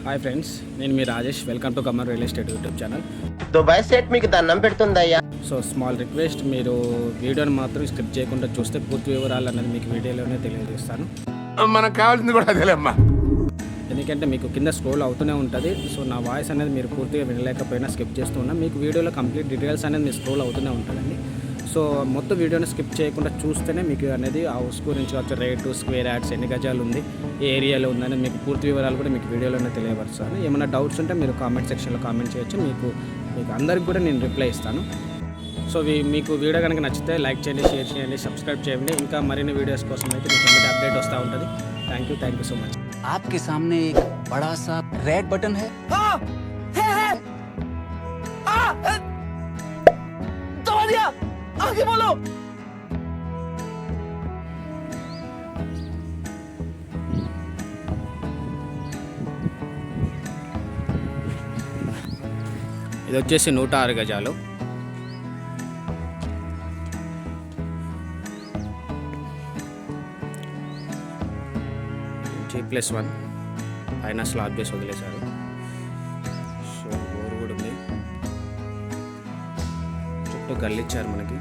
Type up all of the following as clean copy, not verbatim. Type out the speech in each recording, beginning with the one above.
Hi friends, నేను మీ Rajesh. Welcome to కమర్ real estate YouTube channel. Dubai set మీకు దండం పెడుతుందయ్యా. సో స్మాల్ రిక్వెస్ట్, మీరు వీడియోని మాత్రం స్కిప్ చేయకుండా చూస్తే పూర్తి వివరాలు అనేది మీకు వీడియోలోనే తెలియజేస్తాను. మనకు కావాల్సింది కూడా అదేలేమ్మా. ఎందుకంటే మీకు కింద స్క్రోల్ అవుతూనే ఉంటుంది. సో నా వాయిస్ అనేది మీరు పూర్తిగా వినలేకపోయినా స్కిప్ చేస్తున్నా మీకు వీడియోలో కంప్లీట్ డీటెయిల్స్ అనేది మీ స్క్రోల్ అవుతూనే ఉంటుందండి. సో మొత్తం వీడియోని స్కిప్ చేయకుండా చూస్తేనే మీకు అనేది హౌస్ గురించి వచ్చే రేటు, స్క్వేర్ యార్డ్స్, ఎన్ని గజాలు ఉంది, ఏ ఏరియాలో ఉందని మీకు పూర్తి వివరాలు కూడా మీకు వీడియోలోనే తెలియపరుస్తాను. ఏమైనా డౌట్స్ ఉంటే మీరు కామెంట్ సెక్షన్లో కామెంట్ చేయొచ్చు. మీకు అందరికి కూడా నేను రిప్లై ఇస్తాను. సో మీకు వీడియో కనుక నచ్చితే లైక్ చేయండి, షేర్ చేయండి, సబ్స్క్రైబ్ చేయండి. ఇంకా మరిన్ని వీడియోస్ కోసం అయితే మీకు అప్డేట్ వస్తూ ఉంటుంది. Thank you so much. आपके सामने एक बड़ा सा रेड बटन है। दबा दिया, आगे बोलो। ఇది వచ్చేసి 106 గజాలు. G+1 పైన స్లాబ్ చేసి వదిలేశారు. సో బోర్ కూడా ఉంది, చుట్టూ గల్లిచ్చారు మనకి.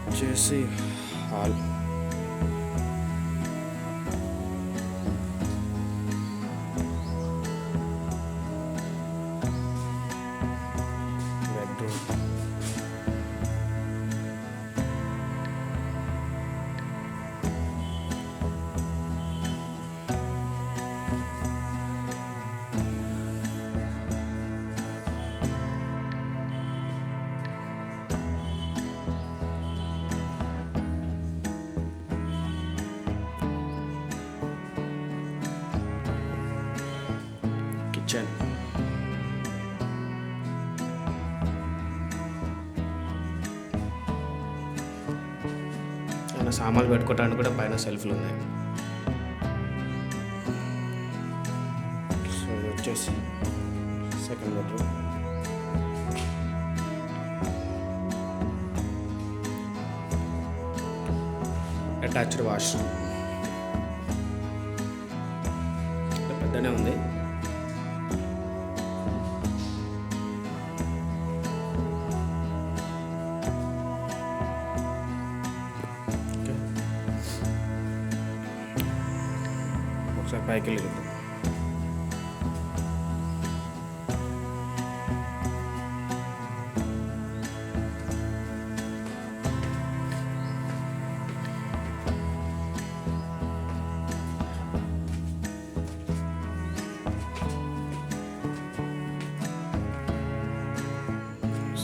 వచ్చేసి హాల్, బెడ్రూమ్, కిచెన్, ఏమైనా సామాన్లు పెట్టుకోవడానికి కూడా పైన సెల్ఫ్లు ఉన్నాయి. సో ఇది వచ్చేసి సెకండ్ బెడ్రూమ్. అటాచ్డ్ వాష్రూమ్, పెద్దనే ఉంది. ఒకసారి పైకి వెళ్ళి చూద్దాం.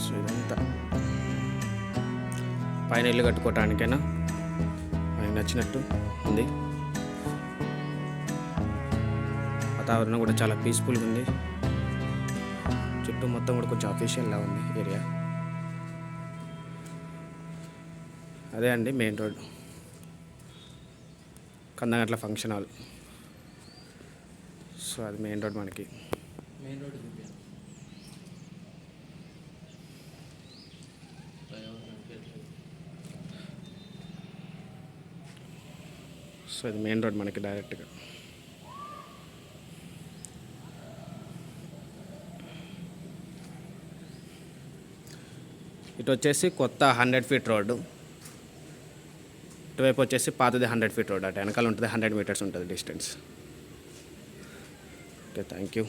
సో ఇదంతా పైన ఇల్లు కట్టుకోవటానికైనా మనకి నచ్చినట్టు ఉంది. వాతావరణం కూడా చాలా పీస్ఫుల్గా ఉంది. చుట్టూ మొత్తం కూడా కొంచెం అఫీషియల్లా ఉంది ఏరియా. అదే అండి main road, Kandagatla function hall. So అది మెయిన్ రోడ్ మనకి. సో ఇది మెయిన్ రోడ్ మనకి డైరెక్ట్గా. ఇటు వచ్చేసి కొత్త 100 ఫీట్ రోడ్డు, ఇటువైపు వచ్చేసి పాతది 100 ఫీట్ రోడ్. అటు వెనకాల ఉంటుంది 100 మీటర్స్ ఉంటుంది డిస్టెన్స్. Okay, thank you.